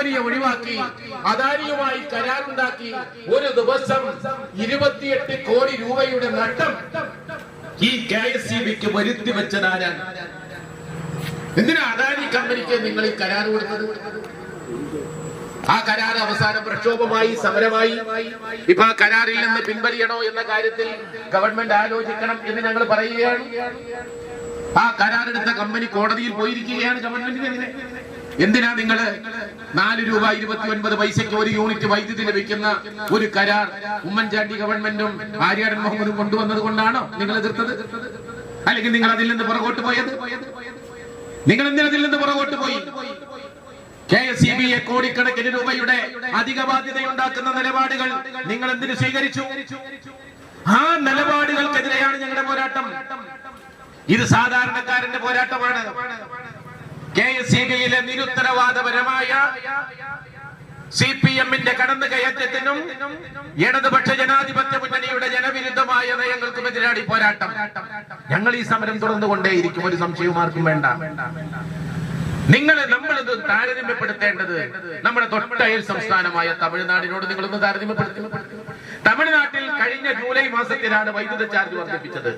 ഒഴിവാക്കി അദാനിയുമായി കരാറുണ്ടാക്കി ഒരു ദിവസം 28 കോടി രൂപയുടെ നഷ്ടം ഈ KSEBക്ക് വരുത്തി വെച്ചതാരാണ്? എന്തിനാ അദാനി കമ്പനിക്ക് നിങ്ങൾ ഈ കരാർ കൊടുത്തത്? ആ കരാർ അവസാനം പ്രക്ഷോഭമായി, സമരമായി. ഇപ്പൊ ആ കരാറിൽ നിന്ന് പിൻവലിയണോ എന്ന കാര്യത്തിൽ ഗവൺമെന്റ് ആലോചിക്കണം എന്ന് ഞങ്ങൾ പറയുകയാണ്. ആ കരാറെടുത്ത കമ്പനി കോടതിയിൽ പോയിരിക്കുകയാണ്. ഗവൺമെന്റിനെതിരെ എന്തിനാ നിങ്ങൾ 4 രൂപ 29 പൈസയ്ക്ക് ഒരു യൂണിറ്റ് വൈദ്യുതി ലഭിക്കുന്ന ഒരു കരാർ ഉമ്മൻചാണ്ടി ഗവൺമെന്റും ആര്യാടൻ മുഹമ്മദും കൊണ്ടുവന്നത് കൊണ്ടാണോ നിങ്ങൾ എതിർത്തത്? അല്ലെങ്കിൽ നിങ്ങൾ അതിൽ നിന്ന് പുറകോട്ട് പോയത്? നിങ്ങൾ എന്തിനാ അതിൽ നിന്ന് പുറകോട്ട് പോയി? KSEBയെ കോടിക്കണക്കിന് രൂപയുടെ അധിക ബാധ്യതയുണ്ടാക്കുന്ന നിലപാടുകൾ നിങ്ങൾ എന്തിനു സ്വീകരിച്ചു? ആ നിലപാടുകൾക്കെതിരെയാണ് ഞങ്ങളുടെ പോരാട്ടം. ഇത് സാധാരണക്കാരന്റെ പോരാട്ടമാണ്. KSEBയിലെ നിരുത്തരവാദപരമായ CPMന്റെ കടന്നുകയറ്റത്തിനും ഇടതുപക്ഷ ജനാധിപത്യ മുന്നണിയുടെ ജനവിരുദ്ധമായ നയങ്ങൾക്കുമെതിരാണ് പോരാട്ടം. ഞങ്ങൾ ഈ സമരം തുടർന്നുകൊണ്ടേയിരിക്കും, ഒരു സംശയവും ആർക്കും വേണ്ട. നമ്മളിത് താരതമ്യപ്പെടുത്തേണ്ടത് നമ്മുടെ തൊട്ടയൽ സംസ്ഥാനമായ തമിഴ്നാടിനോട് നിങ്ങളൊന്ന് താരതമ്യപ്പെടുത്തി. തമിഴ്നാട്ടിൽ കഴിഞ്ഞ ജൂലൈ മാസത്തിലാണ് വൈദ്യുതി ചാർജ് വർദ്ധിപ്പിച്ചത്.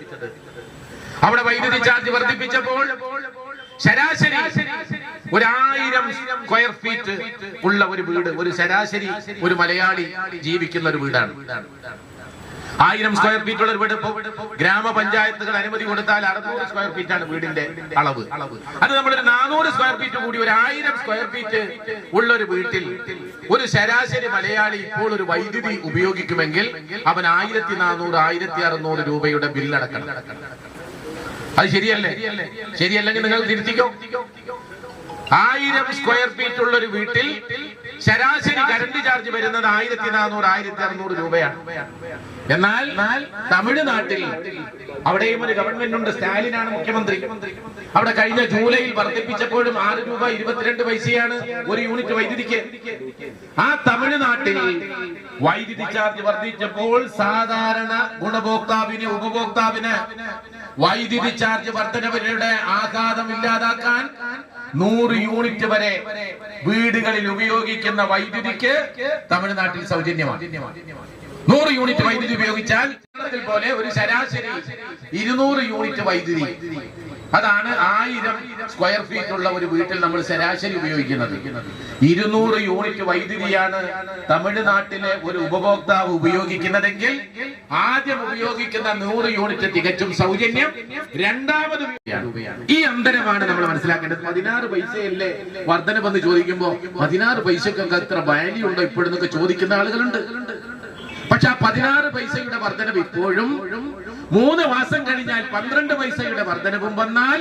അവിടെ വൈദ്യുതി ചാർജ് വർദ്ധിപ്പിച്ചപ്പോൾ ശരാശരി 1000 സ്ക്വയർ ഫീറ്റ് ഉള്ള ഒരു വീട്, ഒരു ശരാശരി ഒരു മലയാളി ജീവിക്കുന്ന ഒരു വീടാണ്. 1000 സ്ക്വയർ ഫീറ്റ് ഉള്ള ഒരു വീട് ഗ്രാമപഞ്ചായത്തുകൾ അനുമതി കൊടുത്താൽ 600 സ്ക്വയർ ഫീറ്റ് ആണ് വീടിന്റെ അളവ്. അത് നമ്മളൊരു 400 സ്ക്വയർ ഫീറ്റ് കൂടി ഒരു 1000 സ്ക്വയർ ഫീറ്റ് ഉള്ള ഒരു വീട്ടിൽ ഒരു ശരാശരി മലയാളി ഇപ്പോൾ ഒരു വൈദ്യുതി ഉപയോഗിക്കുമെങ്കിൽ അവൻ 1400 1600 രൂപയുടെ ബില്ലടക്കണം. അത് ശരിയല്ലേ? ശരിയല്ലെങ്കിൽ നിങ്ങൾ തിരുത്തിക്കോ. 1000 സ്ക്വയർ ഫീറ്റ് ഉള്ള ഒരു വീട്ടിൽ ശരാശരി കറണ്ട് ചാർജ് വരുന്നത് 1400 1600 രൂപയാണ്. എന്നാൽ തമിഴ്നാട്ടിൽ അവിടെയും ഒരു ഗവൺമെന്റ് ഉണ്ട്, സ്റ്റാലിനാണ് മുഖ്യമന്ത്രി. അവിടെ കഴിഞ്ഞ ജൂലൈയിൽ വർദ്ധിപ്പിച്ചപ്പോഴും 6 രൂപ 22 പൈസയാണ് ഒരു യൂണിറ്റ് വൈദ്യുതിക്ക്. ആ തമിഴ്നാട്ടിൽ വൈദ്യുതി ചാർജ് വർദ്ധിച്ചപ്പോൾ സാധാരണ ഗുണഭോക്താവിന്, ഉപഭോക്താവിന് വൈദ്യുതി ചാർജ് വർധനവരുടെ ആഘാതം ഇല്ലാതാക്കാൻ 100 യൂണിറ്റ് വരെ വീടുകളിൽ ഉപയോഗിക്കുന്ന വൈദ്യുതിക്ക് തമിഴ്നാട്ടിൽ സൗജന്യമാണ്. 100 യൂണിറ്റ് വൈദ്യുതി ഉപയോഗിച്ചാൽ പോലെ ഒരു ശരാശരി 200 യൂണിറ്റ് വൈദ്യുതി, അതാണ് 1000 സ്ക്വയർ ഫീറ്റ് ഉള്ള ഒരു വീട്ടിൽ നമ്മൾ ശരാശരി ഉപയോഗിക്കുന്നത്. 200 യൂണിറ്റ് വൈദ്യുതിയാണ് തമിഴ്നാട്ടിലെ ഒരു ഉപഭോക്താവ് ഉപയോഗിക്കുന്നതെങ്കിൽ ആദ്യം ഉപയോഗിക്കുന്ന 100 യൂണിറ്റ് തികച്ചും സൗജന്യം, രണ്ടാമത് ഈ അന്തരമാണ് നമ്മൾ മനസ്സിലാക്കേണ്ടത്. 16 പൈസയല്ലേ വർധനവെന്ന് ചോദിക്കുമ്പോ 16 പൈസക്കൊക്കെ അത്ര വാല്യൂ ഉണ്ടോ ഇപ്പോഴെന്നൊക്കെ ചോദിക്കുന്ന ആളുകളുണ്ട്. പക്ഷെ ആ 16 പൈസയുടെ വർധനവ് ഇപ്പോഴും 3 മാസം കഴിഞ്ഞാൽ 12 പൈസയുടെ വർധനവും വന്നാൽ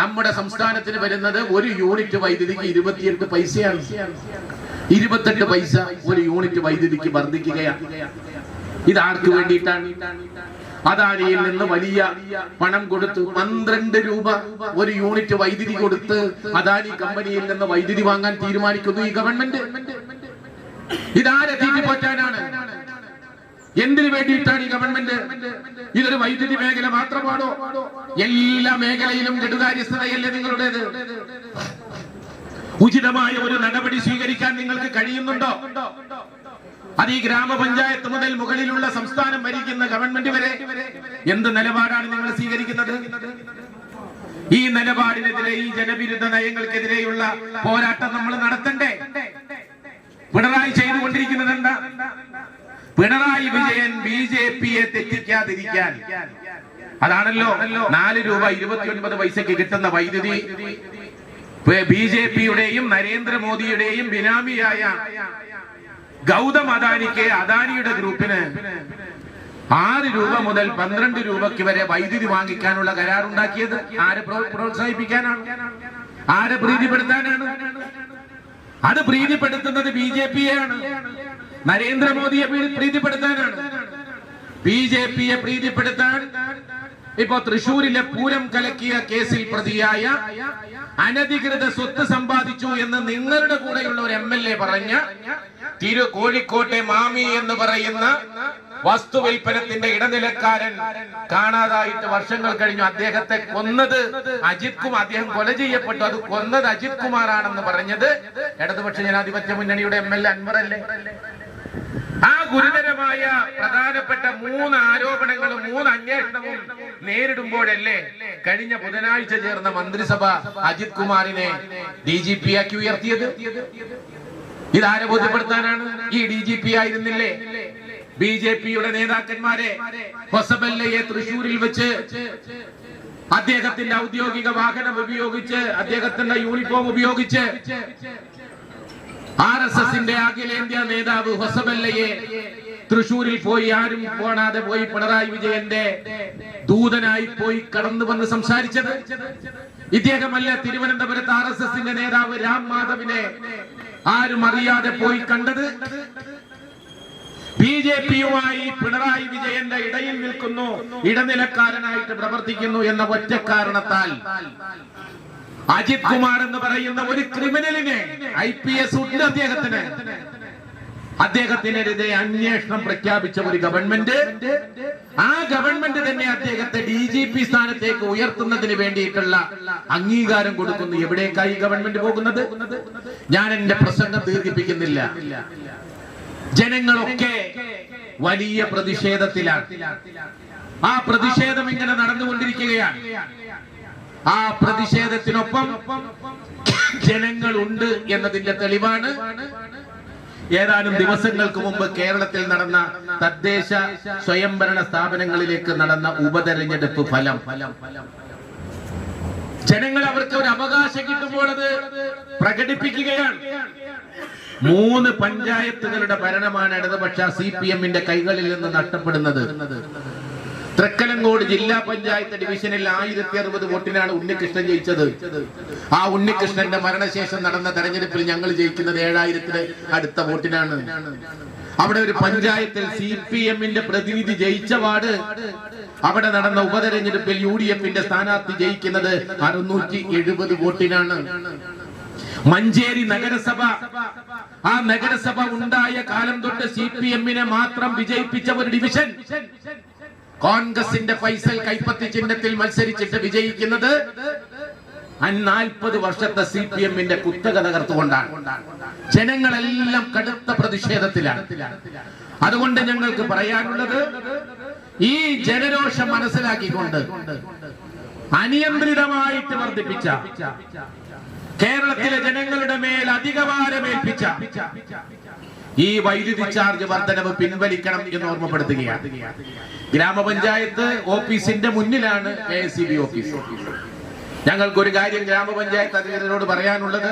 നമ്മുടെ സംസ്ഥാനത്തിന് വരുന്നത് ഒരു യൂണിറ്റ് വൈദ്യുതിക്ക് 28 പൈസയാണ്. 28 പൈസ ഒരു യൂണിറ്റ് വൈദ്യുതിക്ക് വർദ്ധിക്കുകയാണ്. ഇതാർക്ക് വേണ്ടിയിട്ടാണ്? അദാനിയിൽ നിന്ന് വലിയ പണം കൊടുത്ത് 12 രൂപ ഒരു യൂണിറ്റ് വൈദ്യുതി കൊടുത്ത് അദാനി കമ്പനിയിൽ നിന്ന് വൈദ്യുതി വാങ്ങാൻ തീരുമാനിക്കുന്നു ഈ ഗവൺമെന്റ്. ഇതാരെ തീറ്റിപ്പറ്റാനാണ്? എന്തിനു വേണ്ടിയിട്ടാണ് ഈ ഗവൺമെന്റ്? ഇതൊരു വൈദ്യുതി മേഖല മാത്രമാണോ? എല്ലാ മേഖലയിലും കെടുകാര്യസ്ഥതയല്ലേ നിങ്ങളുടേത്? ഉചിതമായ ഒരു നടപടി സ്വീകരിക്കാൻ നിങ്ങൾക്ക് കഴിയുന്നുണ്ടോ? അത് ഈ ഗ്രാമപഞ്ചായത്ത് മുതൽ മുകളിലുള്ള സംസ്ഥാനം ഭരിക്കുന്ന ഗവൺമെന്റ് വരെ എന്ത് നിലപാടാണ് നിങ്ങൾ സ്വീകരിക്കുന്നത്? ഈ നിലപാടിനെതിരെ, ഈ ജനവിരുദ്ധ നയങ്ങൾക്കെതിരെയുള്ള പോരാട്ടം നമ്മൾ നടത്തണ്ടേ? പിണറായി ചെയ്തുകൊണ്ടിരിക്കുന്നത് എന്താ? പിണറായി വിജയൻ BJPയെ തെറ്റിക്കാതിരിക്കാൻ, അതാണല്ലോ 4 രൂപ 29 പൈസക്ക് കിട്ടുന്ന വൈദ്യുതി BJPയുടെയും നരേന്ദ്രമോദിയുടെയും ബിനാമിയായ ഗൗതം അദാനിക്ക്, അദാനിയുടെ ഗ്രൂപ്പിന് 6 രൂപ മുതൽ 12 രൂപയ്ക്ക് വരെ വൈദ്യുതി വാങ്ങിക്കാനുള്ള കരാറുണ്ടാക്കിയത് ആരെ പ്രോത്സാഹിപ്പിക്കാനാണ്? ആരെ പ്രീതിപ്പെടുത്താനാണ്? അത് പ്രീതിപ്പെടുത്തുന്നത് BJPയാണ്, നരേന്ദ്രമോദിയെ പ്രീതിപ്പെടുത്താനാണ്. BJPയെ പ്രീതിപ്പെടുത്താൻ ഇപ്പോ തൃശൂരിലെ പൂരം കലക്കിയ കേസിൽ പ്രതിയായ അനധികൃത സ്വത്ത് സമ്പാദിച്ചു എന്ന് നിങ്ങളുടെ കൂടെയുള്ള ഒരു MLA പറഞ്ഞ കോഴിക്കോട്ടെ മാമി എന്ന് പറയുന്ന വസ്തു വിൽപ്പനത്തിന്റെ ഇടനിലക്കാരൻ കാണാതായിട്ട് വർഷങ്ങൾ കഴിഞ്ഞു. അദ്ദേഹത്തെ കൊന്നത് അജിത് കുമാർ, അദ്ദേഹം കൊല ചെയ്യപ്പെട്ടു. അത് കൊന്നത് അജിത് കുമാറാണെന്ന് പറഞ്ഞത് ഇടതുപക്ഷ ജനാധിപത്യ മുന്നണിയുടെ MLA അൻവറല്ലേ? ആ ഗുരുതരമായ പ്രധാനപ്പെട്ട 3 ആരോപണങ്ങളും 3 അന്വേഷണവും നേരിടുമ്പോഴല്ലേ കഴിഞ്ഞ ബുധനാഴ്ച ചേർന്ന മന്ത്രിസഭ അജിത് കുമാറിനെ DGP ആക്കി ഉയർത്തിയത്? ഇതാരെ ബോധ്യപ്പെടുത്താനാണ്? ഈ DGP ആയിരുന്നില്ലേ BJP-യുടെ നേതാക്കന്മാരെ ഹൊസബല്ലയെ തൃശൂരിൽ വെച്ച് അദ്ദേഹത്തിന്റെ ഔദ്യോഗിക വാഹനം ഉപയോഗിച്ച്, അദ്ദേഹത്തിന്റെ യൂണിഫോം ഉപയോഗിച്ച് RSSന്റെ അഖിലേന്ത്യാ നേതാവ് ഹൊസബല്ലയെ തൃശൂരിൽ പോയി ആരും കാണാതെ പോയി പിണറായി വിജയന്റെ ദൂതനായി പോയി കടന്നു വന്ന് സംസാരിച്ചത്? ഇദ്ദേഹമല്ല തിരുവനന്തപുരത്ത് RSSന്റെ നേതാവ് രാം മാധവിനെ ആരും അറിയാതെ പോയി കണ്ടത്? BJP-യുമായി പിണറായി വിജയന്റെ ഇടയിൽ നിൽക്കുന്നു, ഇടനിലക്കാരനായിട്ട് പ്രവർത്തിക്കുന്നു എന്ന ഒറ്റ കാരണത്താൽ അജിത് കുമാർ എന്ന് പറയുന്ന ഒരു ക്രിമിനലിനെ IPS ഉണ്ട് അദ്ദേഹത്തിനെതിരെ അന്വേഷണം പ്രഖ്യാപിച്ച ഒരു ഗവൺമെന്റ്, ആ ഗവൺമെന്റ് തന്നെ അദ്ദേഹത്തെ DGP സ്ഥാനത്തേക്ക് ഉയർത്തുന്നതിന് വേണ്ടിയിട്ടുള്ള അംഗീകാരം കൊടുക്കുന്നു. എവിടേക്കായി ഗവൺമെന്റ് പോകുന്നത്? ഞാൻ എന്റെ പ്രസംഗം ദീർഘിപ്പിക്കുന്നില്ല. ജനങ്ങളൊക്കെ വലിയ പ്രതിഷേധത്തിലാണ്. ആ പ്രതിഷേധം ഇങ്ങനെ നടന്നുകൊണ്ടിരിക്കുകയാണ്. ആ പ്രതിഷേധത്തിനൊപ്പം ജനങ്ങളുണ്ട് എന്നതിന്റെ തെളിവാണ് ഏതാനും ദിവസങ്ങൾക്ക് മുമ്പ് കേരളത്തിൽ നടന്ന തദ്ദേശ സ്വയംഭരണ സ്ഥാപനങ്ങളിലേക്ക് നടന്ന ഉപതെരഞ്ഞെടുപ്പ് ഫലം. ജനങ്ങൾ അവർക്ക് ഒരു അവകാശം കിട്ടുമ്പോൾ അത് പ്രകടിപ്പിക്കുകയാണ്. 3 പഞ്ചായത്തുകളുടെ ഭരണമാണ് ഇടതുപക്ഷ CPM-ന്റെ കൈകളിൽ നിന്ന് നഷ്ടപ്പെടുന്നത്. തൃക്കലങ്കോട് ജില്ലാ പഞ്ചായത്ത് ഡിവിഷനിൽ 1060 വോട്ടിനാണ് ഉണ്ണികൃഷ്ണൻ ജയിച്ചത്. ആ ഉണ്ണികൃഷ്ണന്റെ മരണശേഷം നടന്ന തെരഞ്ഞെടുപ്പിൽ ഞങ്ങൾ ജയിക്കുന്നത് 7000-ന് അടുത്ത വോട്ടിനാണ്. അവിടെ ഒരു പഞ്ചായത്തിൽ CPM-ന്റെ പ്രതിനിധി ജയിച്ച വാർഡ്, അവിടെ നടന്ന ഉപതെരഞ്ഞെടുപ്പിൽ UDF-ന്റെ സ്ഥാനാർത്ഥി ജയിക്കുന്നത് 670 വോട്ടിനാണ്. മഞ്ചേരി നഗരസഭ, ആ നഗരസഭ ഉണ്ടായ കാലം തൊട്ട് CPM-നെ മാത്രം വിജയിപ്പിച്ച ഒരു ഡിവിഷൻ കോൺഗ്രസിന്റെ ഫൈസൽ കൈപ്പത്തി ചിഹ്നത്തിൽ മത്സരിച്ചിട്ട് വിജയിക്കുന്നത് 40 വർഷത്തെ CPM-ന്റെ കുത്തക തകർത്തുകൊണ്ടാണ്. ജനങ്ങളെല്ലാം കടുത്ത പ്രതിഷേധത്തിലാണ്. അതുകൊണ്ട് ഞങ്ങൾക്ക് പറയാനുള്ളത്, ഈ ജനരോഷം മനസ്സിലാക്കിക്കൊണ്ട് അനിയന്ത്രിതമായിട്ട് വർദ്ധിപ്പിച്ച, കേരളത്തിലെ ജനങ്ങളുടെ മേൽ അധികഭാരമേൽപ്പിച്ച ഈ വൈദ്യുതി ചാർജ് വർധനവ് പിൻവലിക്കണം എന്ന് ഓർമ്മപ്പെടുത്തുകയാണ്. ഗ്രാമപഞ്ചായത്ത് ഓഫീസിന്റെ മുന്നിലാണ് KSEB ഓഫീസ്. ഞങ്ങൾക്കൊരു കാര്യം ഗ്രാമപഞ്ചായത്ത് അധികൃതരോട് പറയാനുള്ളത്,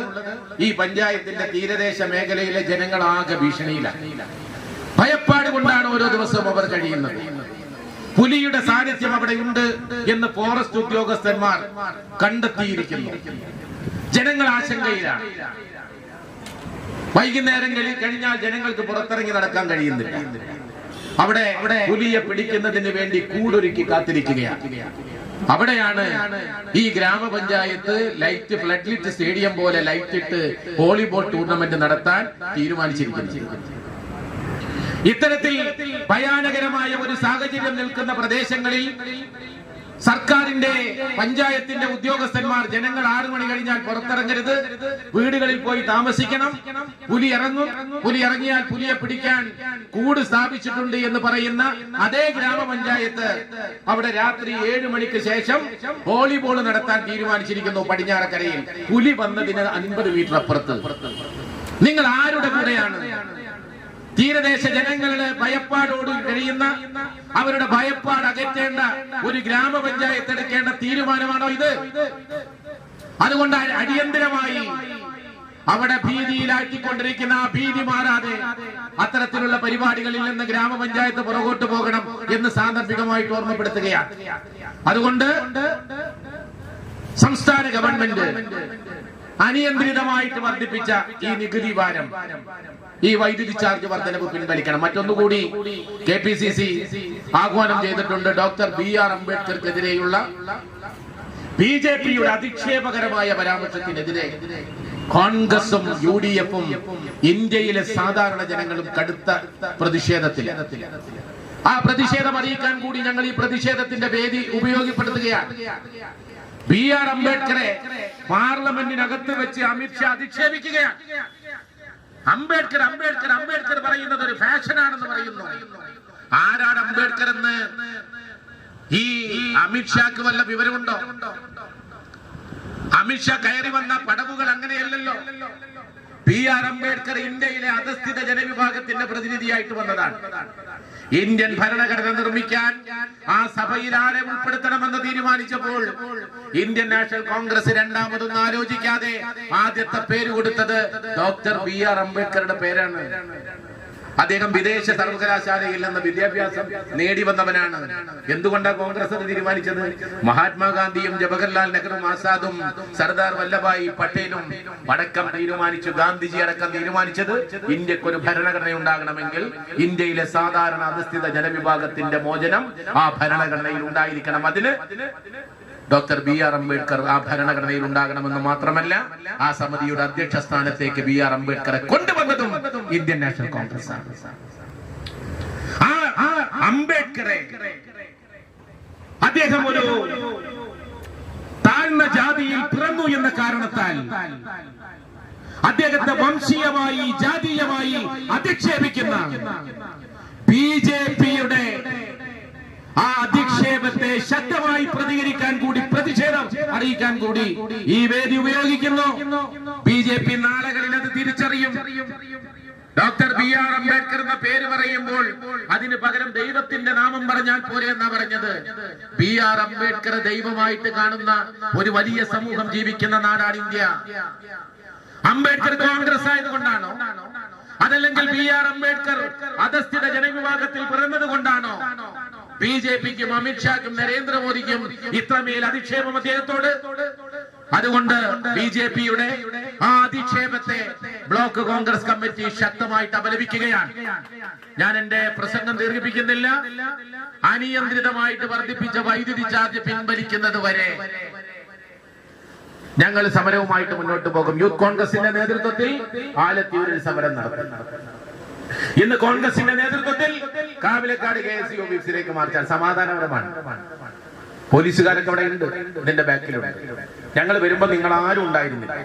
ഈ പഞ്ചായത്തിന്റെ തീരദേശ മേഖലയിലെ ജനങ്ങൾ ആകെ ഭീഷണിയിലാണ്. ഭയപ്പാട് കൊണ്ടാണ് ഓരോ ദിവസവും അവർ കഴിയുന്നത്. പുലിയുടെ സാന്നിധ്യം അവിടെ ഉണ്ട് എന്ന് ഫോറസ്റ്റ് ഉദ്യോഗസ്ഥന്മാർ കണ്ടെത്തിയിരിക്കുന്നു. ജനങ്ങൾ ആശങ്കയിലാണ്. വൈകുന്നേരം കഴിഞ്ഞാൽ ജനങ്ങൾക്ക് പുറത്തിറങ്ങി നടക്കാൻ കഴിയുന്നില്ല. അവിടെ പുലിയെ പിടിക്കുന്നതിന് വേണ്ടി കൂടൊരുക്കി കാത്തിരിക്കുകയാണ്. അവിടെയാണ് ഈ ഗ്രാമപഞ്ചായത്ത് ഫ്ലഡ് ലിറ്റ് സ്റ്റേഡിയം പോലെ ലൈറ്റ് ഇട്ട് വോളിബോൾ ടൂർണമെന്റ് നടത്താൻ തീരുമാനിച്ചിരിക്കുന്നത്. ഇത്തരത്തിൽ ഭയാനകരമായ ഒരു സാഹചര്യം നിൽക്കുന്ന പ്രദേശങ്ങളിൽ സർക്കാരിന്റെ പഞ്ചായത്തിന്റെ ഉദ്യോഗസ്ഥന്മാർ ജനങ്ങൾ 6 മണി കഴിഞ്ഞാൽ പുറത്തിറങ്ങരുത്, വീടുകളിൽ പോയി താമസിക്കണം, പുലി ഇറങ്ങും, പുലി ഇറങ്ങിയാൽ പുലിയെ പിടിക്കാൻ കൂട് സ്ഥാപിച്ചിട്ടുണ്ട് എന്ന് പറയുന്ന അതേ ഗ്രാമപഞ്ചായത്ത് അവിടെ രാത്രി 7 മണിക്ക് ശേഷം വോളിബോൾ നടത്താൻ തീരുമാനിച്ചിരിക്കുന്നു. പടിഞ്ഞാറക്കരയിൽ പുലി വന്നതിന് 50 മീറ്റർ അപ്പുറത്ത്. നിങ്ങൾ ആരുടെ കൂടെയാണ്? തീരദേശ ജനങ്ങളുടെ ഭയപ്പാടോട് കഴിയുന്ന, അവരുടെ ഭയപ്പാട് അകറ്റേണ്ട ഒരു ഗ്രാമപഞ്ചായത്ത് എടുക്കേണ്ട തീരുമാനമാണോ ഇത്? അതുകൊണ്ട് അടിയന്തരമായി അവിടെ ഭീതിയിലാക്കിക്കൊണ്ടിരിക്കുന്ന ആ ഭീതി മാറാതെ അത്തരത്തിലുള്ള പരിപാടികളിൽ നിന്ന് ഗ്രാമപഞ്ചായത്ത് പുറകോട്ട് പോകണം എന്ന് സാന്ദർഭികമായിട്ട് ഓർമ്മപ്പെടുത്തുകയാണ്. അതുകൊണ്ട് സംസ്ഥാന ഗവൺമെന്റ് അനിയന്ത്രിതമായിട്ട് വർദ്ധിപ്പിച്ച ഈ നികുതി ഭാരം, ഈ വൈദ്യുതി ചാർജ് വർധനവ് പിൻവലിക്കണം. മറ്റൊന്നുകൂടി KPCC ആഹ്വാനം ചെയ്തിട്ടുണ്ട്. ഡോക്ടർ BR അംബേദ്കർക്കെതിരെയുള്ള BJP-യുടെ അധിക്ഷേപകരമായ പരാമർശത്തിനെതിരെ കോൺഗ്രസും UDF-ഉം ഇന്ത്യയിലെ സാധാരണ ജനങ്ങളും കടുത്ത പ്രതിഷേധത്തിൽ. ആ പ്രതിഷേധം അറിയിക്കാൻ കൂടി ഞങ്ങൾ ഈ പ്രതിഷേധത്തിന്റെ വേദി ഉപയോഗപ്പെടുത്തുകയാണ്. BR അംബേദ്കറെ പാർലമെന്റിനകത്ത് വെച്ച് അമിത്ഷാ അധിക്ഷേപിക്കുകയാണ്. അംബേദ്കർ അംബേദ്കർ അംബേദ്കർ പറയുന്നത് ഒരു ഫാഷനാണെന്ന് പറയുന്നു. ആരാണ് അംബേദ്കർ എന്ന് ഈ അമിത്ഷാക്ക് വല്ല വിവരമുണ്ടോ? അമിത്ഷാ കയറി വന്ന പടവുകൾ അങ്ങനെയല്ലല്ലോ. BR അംബേദ്കർ ഇന്ത്യയിലെ അധസ്ഥിത ജനവിഭാഗത്തിന്റെ പ്രതിനിധിയായിട്ട് വന്നതാണ്. ഇന്ത്യൻ ഭരണഘടന നിർമ്മിക്കാൻ ആ സഭയിൽ ആരെ ഉൾപ്പെടുത്തണമെന്ന് തീരുമാനിച്ചപ്പോൾ ഇന്ത്യൻ നാഷണൽ കോൺഗ്രസ് രണ്ടാമതൊന്നും ആലോചിക്കാതെ ആദ്യത്തെ പേര് കൊടുത്തത് ഡോക്ടർ BR അംബേദ്കറുടെ പേരാണ്. അദ്ദേഹം വിദേശ സർവകലാശാലയിൽ നിന്ന് വിദ്യാഭ്യാസം നേടി വന്നവനാണ്. എന്തുകൊണ്ടാണ് കോൺഗ്രസ് അത് തീരുമാനിച്ചത്? മഹാത്മാഗാന്ധിയും ജവഹർലാൽ നെഹ്റുവും ആസാദും സർദാർ വല്ലഭായ് പട്ടേലും അടക്കം തീരുമാനിച്ചു, ഗാന്ധിജി അടക്കം തീരുമാനിച്ചത് ഇന്ത്യക്ക് ഒരു ഭരണഘടന ഉണ്ടാകണമെങ്കിൽ ഇന്ത്യയിലെ സാധാരണ അധസ്ഥിത ജനവിഭാഗത്തിന്റെ മോചനം ആ ഭരണഘടനയിൽ ഉണ്ടായിരിക്കണം. അതിന് ഡോക്ടർ BR അംബേദ്കർ ആ ഭരണഘടനയിൽ ഉണ്ടാകണമെന്ന് മാത്രമല്ല, ആ സമിതിയുടെ അധ്യക്ഷ സ്ഥാനത്തേക്ക് BR അംബേദ്കറെ കൊണ്ടുവന്നതും ഇന്ത്യൻ നാഷണൽ കോൺഗ്രസ് ആണ്. ആ അംബേദ്കറെ അദ്ദേഹം ഒരു താഴ്ന്ന ജാതിയിൽ പിറന്നു എന്ന കാരണത്താൽ അദ്ദേഹത്തെ വംശീയമായി ജാതീയമായി അധിക്ഷേപിക്കുന്ന BJPയുടെ ആ അധിക്ഷേപത്തെ ശക്തമായി പ്രതികരിക്കാൻ കൂടി, പ്രതിഷേധം അറിയിക്കാൻ കൂടി ഈ വേദി ഉപയോഗിക്കുന്നു. BJP നാളുകളിൽ അത് തിരിച്ചറിയും. ഡോക്ടർ BR അംബേദ്കർ എന്ന പേര് പറയുമ്പോൾ അതിന് പകരം ദൈവത്തിന്റെ നാമം പറഞ്ഞാൽ പോരെ എന്നാ പറഞ്ഞത്. BR അംബേദ്കർ ദൈവമായിട്ട് കാണുന്ന ഒരു വലിയ സമൂഹം ജീവിക്കുന്ന നാടാണ് ഇന്ത്യ. അംബേദ്കർ കോൺഗ്രസ് ആയതുകൊണ്ടാണോ? അതല്ലെങ്കിൽ BR അംബേദ്കർ അധസ്ഥിത ജനവിഭാഗത്തിൽ പിറന്നത് കൊണ്ടാണോ BJPക്കും അമിത്ഷാക്കും നരേന്ദ്രമോദിക്കും ഇത്രമേൽ അധിക്ഷേപം അദ്ദേഹത്തോട്? അതുകൊണ്ട് BJPയുടെ ആ അധിക്ഷേപത്തെ ബ്ലോക്ക് കോൺഗ്രസ് കമ്മിറ്റി ശക്തമായിട്ട് അപലപിക്കുകയാണ്. ഞാൻ എന്റെ പ്രസംഗം ദീർഘിപ്പിക്കുന്നില്ല. അനിയന്ത്രിതമായിട്ട് വർദ്ധിപ്പിച്ച വൈദ്യുതി ചാർജ് പിൻവലിക്കുന്നത് വരെ ഞങ്ങൾ സമരവുമായിട്ട് മുന്നോട്ട് പോകും. യൂത്ത് കോൺഗ്രസിന്റെ നേതൃത്വത്തിൽ ആലത്തൂരിൽ സമരം നടത്തും. ഇന്ന് കോൺഗ്രസിന്റെ നേതൃത്വത്തിൽ കാവിലക്കാട് KSU ഓഫീസിലേക്ക് മാർച്ചാൽ സമാധാനപരമാണ്. പോലീസുകാരൊക്കെ അവിടെ ഉണ്ട്, ഇതിന്റെ ബാക്കിലുണ്ട്. ഞങ്ങൾ വരുമ്പോ നിങ്ങൾ ആരും ഉണ്ടായിരുന്നില്ല.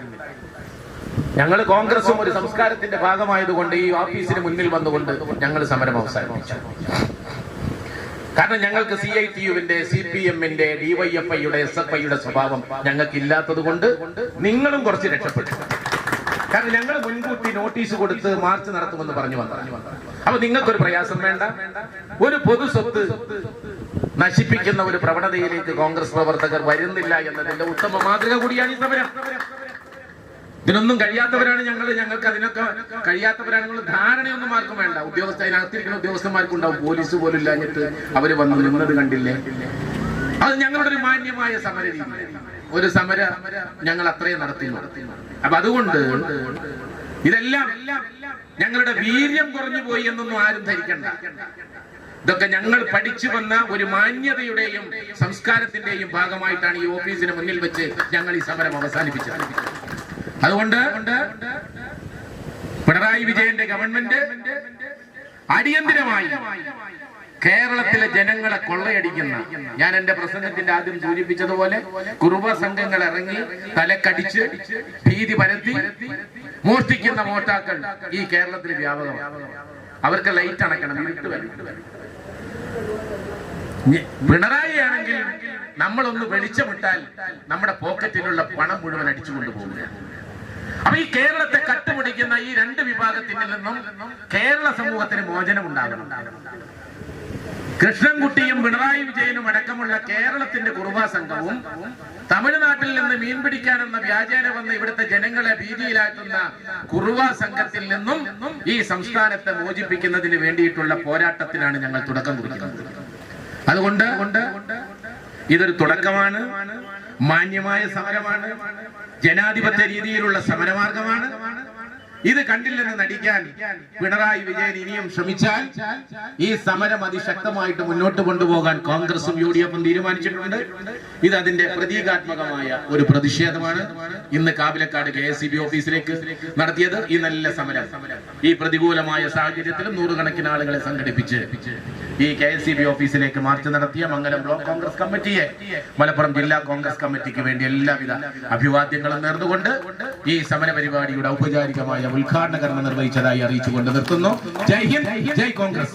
ഞങ്ങൾ കോൺഗ്രസും ഒരു സംസ്കാരത്തിന്റെ ഭാഗമായതുകൊണ്ട് ഈ ഓഫീസിന് മുന്നിൽ വന്നുകൊണ്ട് ഞങ്ങൾ സമരം അവസാനിപ്പിച്ചു. കാരണം ഞങ്ങൾക്ക് CITUവിന്റെ, CPMന്റെ, DYFIയുടെ, SFIയുടെ സ്വഭാവം ഞങ്ങൾക്ക് ഇല്ലാത്തത് കൊണ്ട് നിങ്ങളും കുറച്ച് രക്ഷപ്പെട്ടു. കാരണം ഞങ്ങൾ മുൻകൂട്ടി നോട്ടീസ് കൊടുത്ത് മാർച്ച് നടത്തുമെന്ന് പറഞ്ഞു വന്നു. അപ്പൊ നിങ്ങൾക്കൊരു പ്രയാസം വേണ്ട. ഒരു പൊതു സ്വത്ത് നശിപ്പിക്കുന്ന ഒരു പ്രവണതയിലേക്ക് കോൺഗ്രസ് പ്രവർത്തകർ വരുന്നില്ല എന്നതിന്റെ ഉത്തമ മാതൃക കൂടിയാണ് ഈ സമരം. ഇതിനൊന്നും കഴിയാത്തവരാണ് ഞങ്ങൾ. ഞങ്ങൾക്ക് അതിനൊക്കെ കഴിയാത്തവരാണെന്നുള്ള ധാരണയൊന്നും ആർക്കും വേണ്ട. അതിനകത്തിരിക്കുന്ന ഉദ്യോഗസ്ഥന്മാർക്കുണ്ടാവും. പോലീസ് പോലും ഇല്ലാഞ്ഞിട്ട് അവര് വന്ന് നിന്നത് കണ്ടില്ലേ? അത് ഞങ്ങളുടെ ഒരു മാന്യമായ സമര രീതി. ഒരു സമര ഞങ്ങൾ അത്രയും നടത്തുന്നു. അപ്പൊ അതുകൊണ്ട് ഇതെല്ലാം ഞങ്ങളുടെ വീര്യം കുറഞ്ഞു പോയി എന്നൊന്നും ആരും ധരിക്കണ്ട. ഇതൊക്കെ ഞങ്ങൾ പഠിച്ചു വന്ന ഒരു മാന്യതയുടെയും സംസ്കാരത്തിന്റെയും ഭാഗമായിട്ടാണ് ഈ ഓഫീസിന് മുന്നിൽ വെച്ച് ഞങ്ങൾ ഈ സമരം അവസാനിപ്പിച്ചത്. അതുകൊണ്ട് പിണറായി വിജയന്റെ ഗവൺമെന്റ് അടിയന്തരമായി കേരളത്തിലെ ജനങ്ങളെ കൊള്ളയടിക്കുന്ന, ഞാൻ എന്റെ പ്രസംഗത്തിന്റെ ആദ്യം സൂചിപ്പിച്ചതുപോലെ കുറുബ സംഘങ്ങൾ ഇറങ്ങി തലക്കടിച്ച് ഭീതി പരത്തി മോഷ്ടിക്കുന്ന മോഷ്ടാക്കൾ ഈ കേരളത്തിൽ വ്യാപകമാണ്. അവർക്ക് ലൈറ്റ് അണക്കണം, ഇരുട്ട് വരും. പിണറായി ആണെങ്കിൽ നമ്മളൊന്ന് വെളിച്ചമിട്ടാൽ നമ്മുടെ പോക്കറ്റിലുള്ള പണം മുഴുവൻ അടിച്ചുകൊണ്ടുപോകുകയാണ്. അപ്പൊ ഈ കേരളത്തെ കട്ടുപിടിക്കുന്ന ഈ രണ്ട് വിഭാഗത്തിൽ നിന്നും കേരള സമൂഹത്തിന് മോചനം ഉണ്ടാകണം. കൃഷ്ണൻകുട്ടിയും പിണറായി വിജയനും അടക്കമുള്ള കേരളത്തിന്റെ കുറുബാ സംഘവും തമിഴ്നാട്ടിൽ നിന്ന് മീൻ പിടിക്കാനെന്ന വ്യാജേന വന്ന് ഇവിടുത്തെ ജനങ്ങളെ ഭീതിയിലാക്കുന്ന കുറുബാ സംഘത്തിൽ നിന്നും ഈ സംസ്ഥാനത്തെ മോചിപ്പിക്കുന്നതിന് വേണ്ടിയിട്ടുള്ള പോരാട്ടത്തിനാണ് ഞങ്ങൾ തുടക്കം കുറിക്കുന്നത്. അതുകൊണ്ട് ഇതൊരു തുടക്കമാണ്, മാന്യമായ സമരമാണ്, ജനാധിപത്യ രീതിയിലുള്ള സമരമാർഗമാണ്. ഇത് കണ്ടില്ലെന്ന് നടിക്കാൻ പിണറായി വിജയൻ ഇനിയും ശ്രമിച്ചാൽ ഈ സമരം അതിശക്തമായിട്ട് മുന്നോട്ട് കൊണ്ടുപോകാൻ കോൺഗ്രസും UDF തീരുമാനിച്ചിട്ടുണ്ട്. ഇത് അതിന്റെ പ്രതീകാത്മകമായ ഒരു പ്രതിഷേധമാണ് ഇന്ന് കാവിലക്കാട് KSEB ഓഫീസിലേക്ക് നടത്തിയത്. ഈ നല്ല സമരം ഈ പ്രതികൂലമായ സാഹചര്യത്തിലും നൂറുകണക്കിന് ആളുകളെ സംഘടിപ്പിച്ച് ഈ KSEB ഓഫീസിലേക്ക് മാർച്ച് നടത്തിയ മംഗലം ബ്ലോക്ക് കോൺഗ്രസ് കമ്മിറ്റിയെ, മലപ്പുറം ജില്ലാ കോൺഗ്രസ് കമ്മിറ്റിക്ക് വേണ്ടി എല്ലാവിധ അഭിവാദ്യങ്ങളും നേർന്നുകൊണ്ട് ഈ സമര പരിപാടിയുടെ ഔപചാരികമായ ഉദ്ഘാടന കർമ്മം നിർവഹിച്ചതായി അറിയിച്ചുകൊണ്ട് നിർത്തുന്നു. ജയ് ഹിന്ദ്, ജയ് കോൺഗ്രസ്.